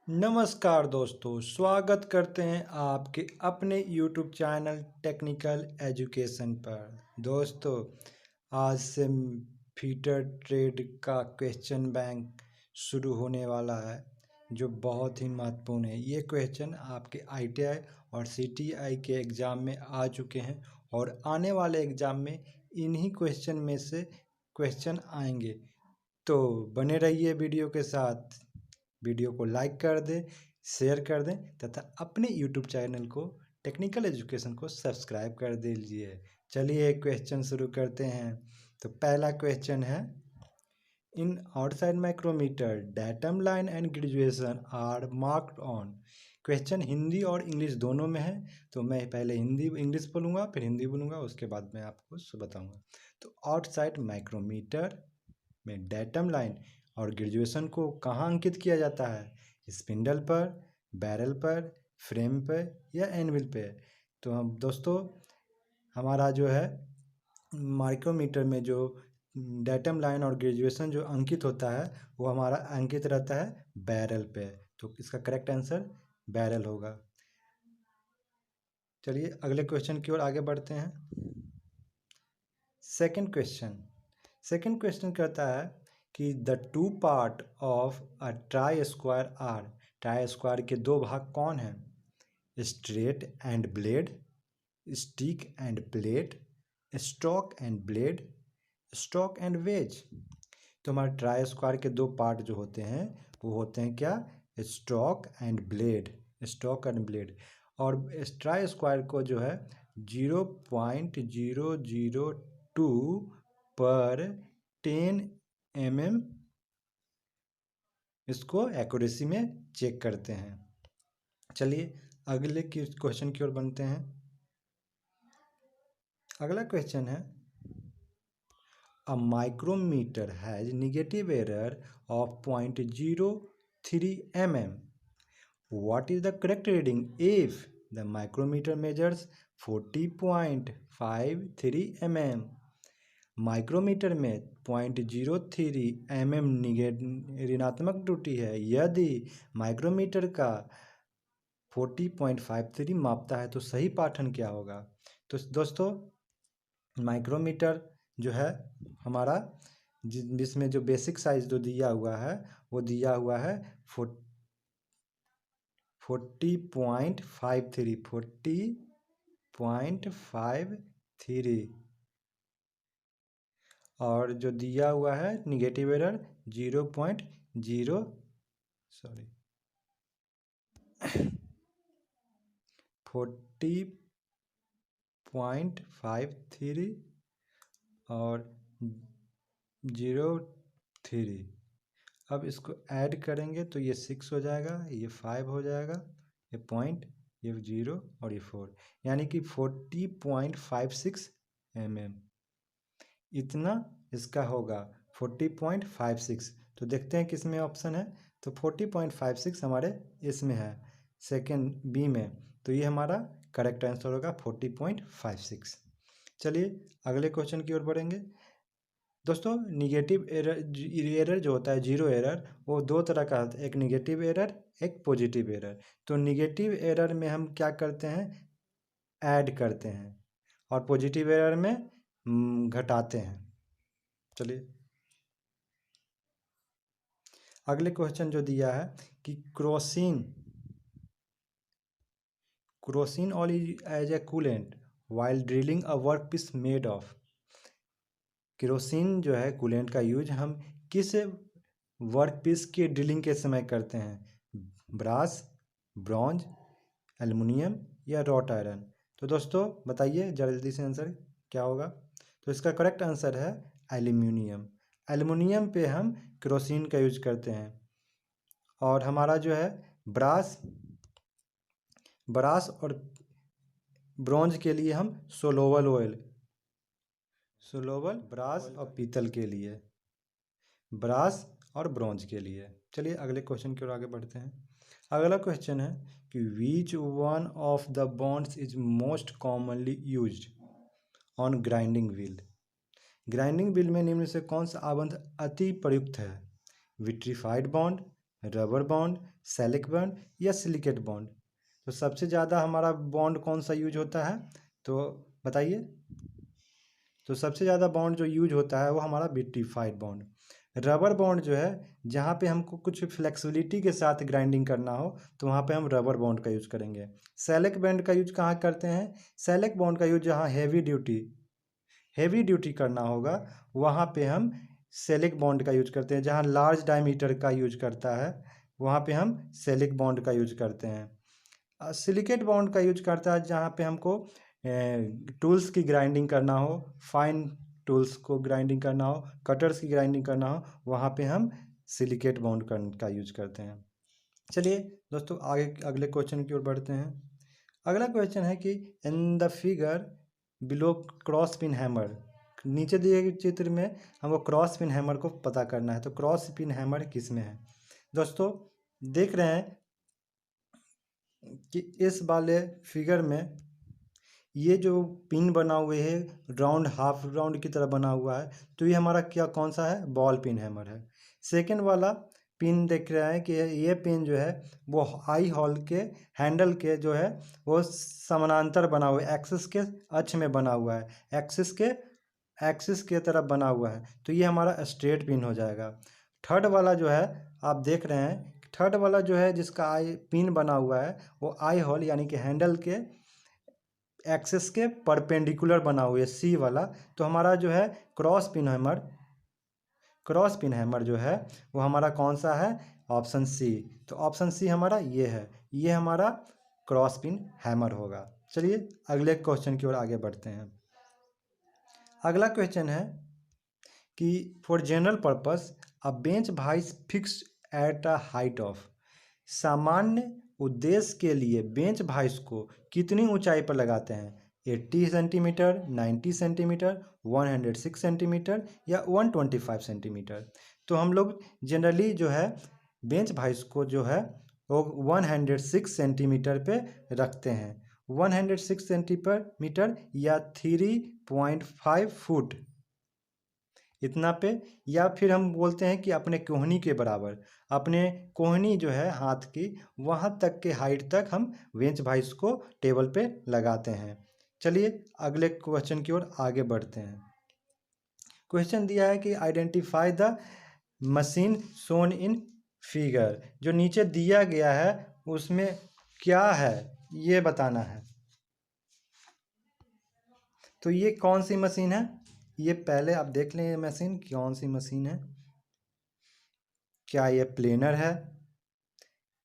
नमस्कार दोस्तों, स्वागत करते हैं आपके अपने YouTube चैनल टेक्निकल एजुकेशन पर। दोस्तों, आज से फीटर ट्रेड का क्वेश्चन बैंक शुरू होने वाला है, जो बहुत ही महत्वपूर्ण है। ये क्वेश्चन आपके ITI और CTI के एग्ज़ाम में आ चुके हैं और आने वाले एग्ज़ाम में इन्हीं क्वेश्चन में से क्वेश्चन आएंगे। तो बने रहिए वीडियो के साथ। वीडियो को लाइक कर दें, शेयर कर दें तथा अपने यूट्यूब चैनल को टेक्निकल एजुकेशन को सब्सक्राइब कर दीजिए। चलिए क्वेश्चन शुरू करते हैं। तो पहला क्वेश्चन है, in outside micrometer datum line and graduation are marked on. Question Hindi और इंग्लिश दोनों में है, तो मैं पहले इंग्लिश बोलूँगा, फिर हिंदी बोलूँगा, उसके बाद मैं आपको बताऊँगा। तो आउटसाइड माइक्रोमीटर में डेटम लाइन और ग्रेजुएशन को कहाँ अंकित किया जाता है? स्पिंडल पर, बैरल पर, फ्रेम पर या एनविल पे? तो हम दोस्तों, हमारा जो है माइक्रोमीटर में जो डेटम लाइन और ग्रेजुएशन जो अंकित होता है, वो हमारा अंकित रहता है बैरल पे। तो इसका करेक्ट आंसर बैरल होगा। चलिए अगले क्वेश्चन की ओर आगे बढ़ते हैं। सेकंड क्वेश्चन कहता है कि the two part of a try square are. Try square के दो भाग कौन हैं? Straight and blade, stick and plate, stock and blade, stock and wedge. तो हमारे ट्राई स्क्वायर के दो पार्ट जो होते हैं वो होते हैं क्या? Stock and blade. Stock and blade. और ट्राई स्क्वायर को जो है 0.002 पर 10 mm इसको एक्यूरेसी में चेक करते हैं। चलिए अगले क्वेश्चन की ओर बनते हैं। अगला क्वेश्चन है, a micrometer has negative error of 0.03 mm. What is the correct reading if the micrometer measures 40.53 mm? Micrometer में 0.03 mm ऋणात्मक त्रुटि है। यदि माइक्रोमीटर का 40.53 मापता है तो सही पाठन क्या होगा? तो दोस्तों, माइक्रोमीटर जो है हमारा, जिसमें जो बेसिक साइज जो दिया हुआ है वो दिया हुआ है 40.53 और जो दिया हुआ है निगेटिव एरर 40.53 और 0.3। अब इसको ऐड करेंगे तो ये 6 हो जाएगा, ये 5 हो जाएगा, ये पॉइंट, ये 0 और ये 4, यानी कि 40.56 mm इतना इसका होगा। 40.56। तो देखते हैं किस में ऑप्शन है। तो 40.56 हमारे इसमें है, सेकेंड बी में। तो ये हमारा करेक्ट आंसर होगा 40.56। चलिए अगले क्वेश्चन की ओर बढ़ेंगे। दोस्तों, निगेटिव एरर जो होता है, जीरो एरर, वो दो तरह का होता है, एक निगेटिव एरर, एक पॉजिटिव एरर। तो निगेटिव एरर में हम क्या करते हैं? ऐड करते हैं, और पॉजिटिव एरर में घटाते हैं। चलिए अगले क्वेश्चन जो दिया है कि kerosene oil as a coolant while drilling a work piece made of. Kerosene जो है कूलेंट का यूज हम किस वर्क पीस के ड्रिलिंग के समय करते हैं? ब्रास, ब्रॉन्ज, एल्युमिनियम या रॉट आयरन? तो दोस्तों बताइए जल्दी से आंसर क्या होगा। तो इसका करेक्ट आंसर है एल्युमिनियम। एल्युमिनियम पे हम केरोसिन का यूज करते हैं। और हमारा जो है ब्रास और ब्रॉन्ज के लिए हम सोलोवल ऑयल, ब्रास और पीतल के लिए, ब्रास और ब्रॉन्ज के लिए। चलिए अगले क्वेश्चन की ओर आगे बढ़ते हैं। अगला क्वेश्चन है कि which one of the bonds is most commonly used on grinding wheel. Grinding wheel में निम्न से कौन सा आबंध अति प्रयुक्त है? Vitrified bond, rubber bond, Sellick bond या सिलिकेट बॉन्ड? तो सबसे ज़्यादा हमारा बॉन्ड कौन सा यूज होता है, तो बताइए। तो सबसे ज़्यादा बॉन्ड जो यूज होता है वो हमारा विट्रीफाइड बॉन्ड। रबर बॉन्ड जो है, जहाँ पे हमको कुछ फ्लेक्सिबिलिटी के साथ ग्राइंडिंग करना हो तो वहाँ पे हम रबर बॉन्ड का यूज करेंगे। सेलेक बॉन्ड का यूज कहाँ करते हैं? सेलेक बॉन्ड का यूज जहाँ हैवी ड्यूटी करना होगा वहाँ पे हम सेलिक बॉन्ड का यूज करते हैं। जहाँ लार्ज डायमीटर का यूज करता है वहाँ पे हम सेलिक बॉन्ड का यूज करते हैं। सिलिकेट बॉन्ड का यूज करता है जहाँ पे हमको टूल्स की ग्राइंडिंग करना हो, फाइन टूल्स को ग्राइंडिंग करना हो, कटर्स की ग्राइंडिंग करना हो, वहाँ पे हम सिलिकेट बॉन्ड का यूज करते हैं। चलिए दोस्तों आगे अगले क्वेश्चन की ओर बढ़ते हैं। अगला क्वेश्चन है कि in the figure below cross pin hammer, नीचे दिए गए चित्र में हमको क्रॉस पिन हैमर को पता करना है। तो क्रॉस पिन हैमर किस में है? दोस्तों देख रहे हैं कि इस वाले फिगर में ये जो पिन बना हुए है राउंड, हाफ राउंड की तरह बना हुआ है, तो ये हमारा क्या कौन सा है? बॉल पिन हैमर है। सेकेंड वाला पिन देख रहे हैं कि ये पिन जो है वो आई हॉल के हैंडल के जो है वो समानांतर बना हुआ है, एक्सिस के अक्ष में बना हुआ है, एक्सिस के तरफ बना हुआ है, तो ये हमारा स्ट्रेट पिन हो जाएगा। थर्ड वाला जो है आप देख रहे हैं, थर्ड वाला जो है जिसका आई पिन बना हुआ है वो आई हॉल यानी कि हैंडल के एक्सिस के परपेंडिकुलर बना हुआ है, सी वाला। तो हमारा जो है क्रॉस पिन हैमर जो है वो हमारा कौन सा है? Option C. तो ऑप्शन सी हमारा ये है, ये हमारा क्रॉस पिन हैमर होगा। चलिए अगले क्वेश्चन की ओर आगे बढ़ते हैं। अगला क्वेश्चन है कि for general purpose a bench wise fixed at a height of, सामान्य उद्देश्य के लिए बेंच वाइस को कितनी ऊंचाई पर लगाते हैं? 80 सेंटीमीटर, 90 सेंटीमीटर, 106 सेंटीमीटर या 125 सेंटीमीटर? तो हम लोग जनरली जो है बेंच वाइस को जो है वो 106 सेंटीमीटर पे रखते हैं। 106 सेंटीमीटर या 3.5 फुट इतना पे, या फिर हम बोलते हैं कि अपने कोहनी के बराबर, अपने कोहनी जो है हाथ की वहाँ तक के हाइट तक हम बेंच वाइस को टेबल पे लगाते हैं। चलिए अगले क्वेश्चन की ओर आगे बढ़ते हैं। क्वेश्चन दिया है कि identify the machine shown in figure, जो नीचे दिया गया है उसमें क्या है ये बताना है। तो ये कौन सी मशीन है? ये पहले आप देख लें ये मशीन कौन सी मशीन है। क्या ये प्लेनर है,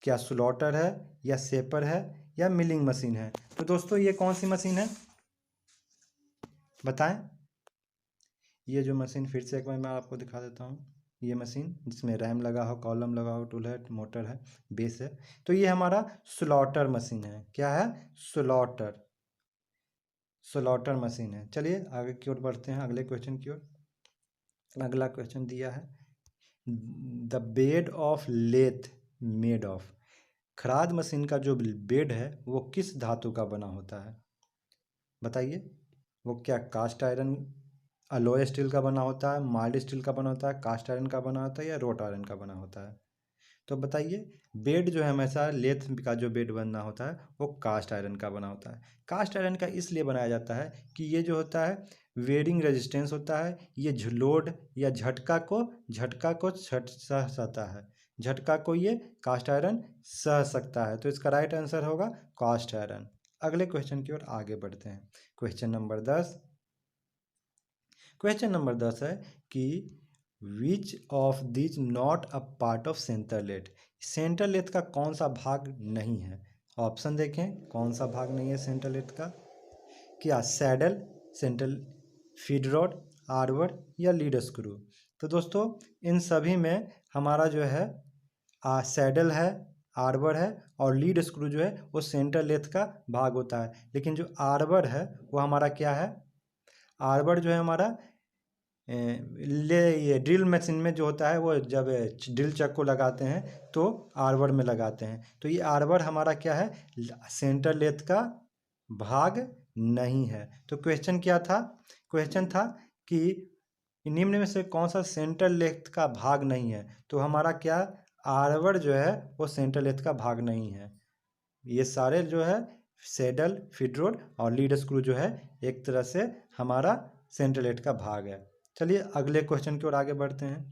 क्या स्लॉटर है, या शेपर है, या मिलिंग मशीन है? तो दोस्तों ये कौन सी मशीन है बताएं। ये जो मशीन फिर से एक बार मैं आपको दिखा देता हूँ, ये मशीन जिसमें रैम लगा हो, कॉलम लगा हो, टूल है, मोटर है, बेस है, तो ये हमारा स्लॉटर मशीन है। क्या है? स्लॉटर मशीन है। चलिए आगे की ओर बढ़ते हैं, अगले क्वेश्चन की ओर। अगला क्वेश्चन दिया है the bed of lathe made of, खराद मशीन का जो बेड है वो किस धातु का बना होता है? बताइए। वो क्या कास्ट आयरन, अलॉय स्टील का बना होता है, माइल्ड स्टील का बना होता है, कास्ट आयरन का बना होता है, या रोट आयरन का बना होता है? तो बताइए। बेड जो है हमेशा लेथ का जो बेड बनना होता है वो कास्ट आयरन का बना होता है। कास्ट आयरन का इसलिए बनाया जाता है कि ये जो होता है वेयरिंग रेजिस्टेंस होता है, ये लोड या झटका को सह सकता है, झटका को ये कास्ट आयरन सह सकता है। तो इसका राइट आंसर होगा कास्ट आयरन। अगले क्वेश्चन की ओर आगे बढ़ते हैं। क्वेश्चन नंबर 10 है कि which of these not a part of centreless, centreless का कौन सा भाग नहीं है? ऑप्शन देखें कौन सा भाग नहीं है सेंटरलेट का। क्या सैडल, सेंट्रल फीड रॉड, आर्वर या लीड स्क्रू? तो दोस्तों इन सभी में हमारा जो है सैडल है, आर्वर है, और लीड स्क्रू जो है वो सेंटर लेथ का भाग होता है। लेकिन जो आर्वर है वो हमारा क्या है? आर्वर जो है हमारा ये ड्रिल मशीन में जो होता है वो जब ड्रिल चक को लगाते हैं तो आर्वर में लगाते हैं। तो ये आर्वर हमारा क्या है? सेंटर लेथ का भाग नहीं है। तो क्वेश्चन क्या था? क्वेश्चन था कि निम्न में से कौन सा सेंटर लेथ का भाग नहीं है? तो हमारा क्या आरवर्ड जो है वो सेंट्रल लेथ का भाग नहीं है। ये सारे जो है सैडल, फीड रोड और लीड स्क्रू जो है एक तरह से हमारा सेंट्रल लेथ का भाग है। चलिए अगले क्वेश्चन की ओर आगे बढ़ते हैं।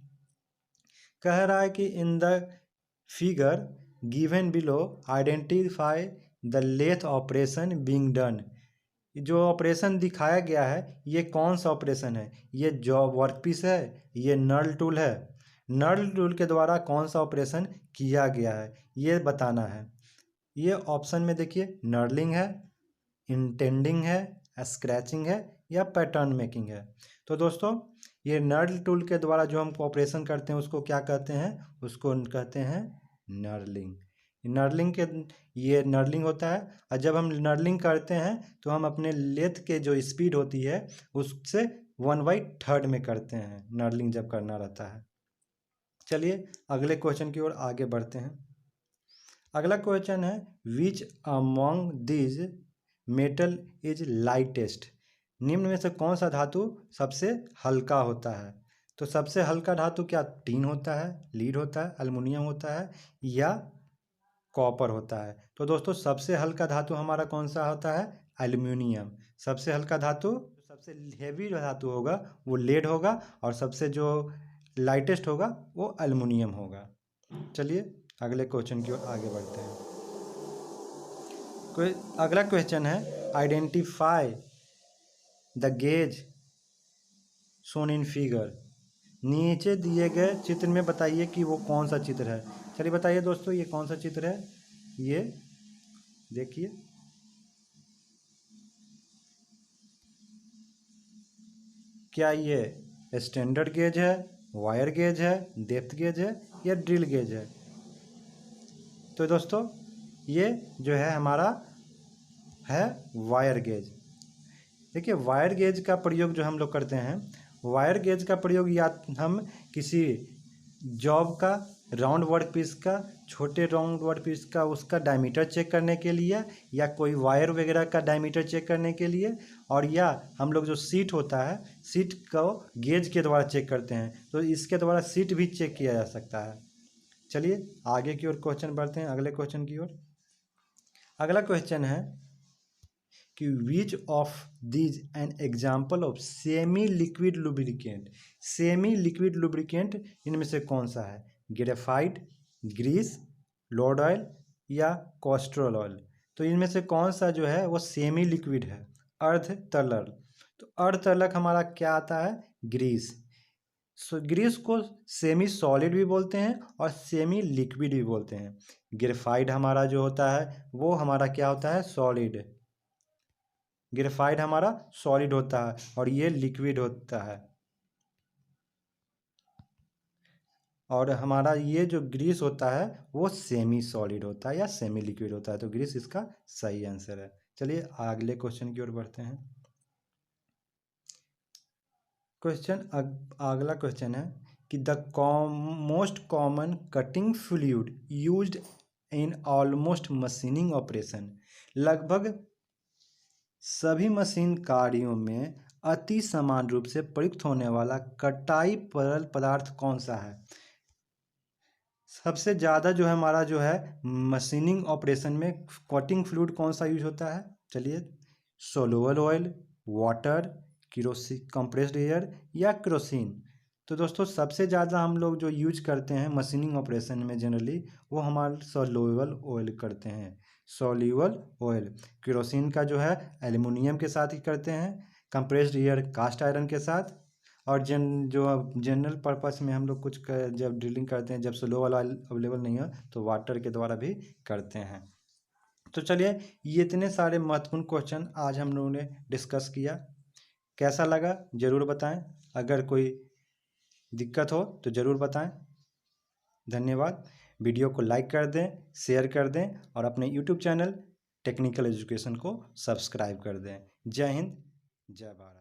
कह रहा है कि in the figure given below identify the lathe operation being done. जो ऑपरेशन दिखाया गया है ये कौन सा ऑपरेशन है? ये जॉब वर्कपीस है, ये नल टूल है। नल टूल के द्वारा कौन सा ऑपरेशन किया गया है ये बताना है। ये ऑप्शन में देखिए नर्लिंग है, इंटेंडिंग है, स्क्रैचिंग है या पैटर्न मेकिंग है। तो दोस्तों ये नर्ल टूल के द्वारा जो हम ऑपरेशन करते हैं उसको क्या कहते हैं? उसको कहते हैं नर्लिंग। नर्लिंग के ये नर्लिंग होता है और जब हम नर्लिंग करते हैं तो हम अपने लेथ के जो स्पीड होती है उससे 1/3 में करते हैं नर्लिंग जब करना रहता है। चलिए अगले क्वेश्चन की ओर आगे बढ़ते हैं। अगला क्वेश्चन है which among these metal is lightest. निम्न में से कौन सा धातु सबसे हल्का होता है? तो सबसे हल्का धातु क्या टीन होता है, लीड होता है, एल्युमिनियम होता है या कॉपर होता है? तो दोस्तों सबसे हल्का धातु हमारा कौन सा होता है? एल्युमिनियम। सबसे हल्का धातु, सबसे हेवी धातु होगा वो लेड होगा और सबसे जो लाइटेस्ट होगा वो एल्युमिनियम होगा। चलिए अगले क्वेश्चन की ओर आगे बढ़ते हैं। अगला क्वेश्चन है identify the gauge shown in figure. नीचे दिए गए चित्र में बताइए कि वो कौन सा चित्र है। चलिए बताइए दोस्तों ये कौन सा चित्र है? ये देखिए, क्या ये स्टैंडर्ड गेज है, वायर गेज है, डेप्थ गेज है या ड्रिल गेज है? तो दोस्तों ये जो है हमारा है वायर गेज। देखिए वायर गेज का प्रयोग जो हम लोग करते हैं, वायर गेज का प्रयोग या हम किसी जॉब का राउंड वर्क पीस का, छोटे राउंड वर्क पीस का उसका डायमीटर चेक करने के लिए या कोई वायर वगैरह का डायमीटर चेक करने के लिए, और या हम लोग जो सीट होता है सीट को गेज के द्वारा चेक करते हैं तो इसके द्वारा सीट भी चेक किया जा सकता है। चलिए आगे की ओर क्वेश्चन बढ़ते हैं, अगले क्वेश्चन की ओर। अगला क्वेश्चन है कि which of these an example of semi liquid lubricant. Semi liquid lubricant इनमें से कौन सा है? ग्रेफाइट, ग्रीस, लॉर्ड ऑयल या कोस्ट्रोल ऑयल? तो इनमें से कौन सा जो है वो सेमी लिक्विड है? अर्ध तरल। तो अर्ध तरलक हमारा क्या आता है? ग्रीस। ग्रीस को सेमी सॉलिड भी बोलते हैं और सेमी लिक्विड भी बोलते हैं। ग्रेफाइट हमारा जो होता है वो हमारा क्या होता है? सॉलिड। ग्रेफाइट हमारा सॉलिड होता है और ये लिक्विड होता है। और हमारा ये जो ग्रीस होता है वो सेमी सॉलिड होता है या सेमी लिक्विड होता है। तो ग्रीस इसका सही आंसर है। चलिए अगले क्वेश्चन की ओर बढ़ते हैं। अगला क्वेश्चन है कि the most common cutting fluid used in almost machining operation. लगभग सभी मशीन कार्यों में अति समान रूप से प्रयुक्त होने वाला कटाई तरल पदार्थ कौन सा है? सबसे ज़्यादा जो है हमारा जो है मशीनिंग ऑपरेशन में कटिंग फ्लूइड कौन सा यूज होता है? चलिए soluble oil, water, kerosene, compressed air या केरोसिन? तो दोस्तों सबसे ज़्यादा हम लोग जो यूज करते हैं मशीनिंग ऑपरेशन में जनरली वो हमारे सोलुबल ऑयल करते हैं। सोल्यूबल ऑयल केरोसिन का जो है एल्युमिनियम के साथ ही करते हैं, कंप्रेस्ड एयर कास्ट आयरन के साथ, और जो जनरल पर्पस में हम लोग कुछ जब ड्रिलिंग करते हैं, जब स्लो वाला अवेलेबल नहीं हो तो वाटर के द्वारा भी करते हैं। तो चलिए ये इतने सारे महत्वपूर्ण क्वेश्चन आज हम लोगों ने डिस्कस किया। कैसा लगा ज़रूर बताएं। अगर कोई दिक्कत हो तो ज़रूर बताएं। धन्यवाद। वीडियो को लाइक कर दें, शेयर कर दें और अपने यूट्यूब चैनल टेक्निकल एजुकेशन को सब्सक्राइब कर दें। जय हिंद, जय भारत।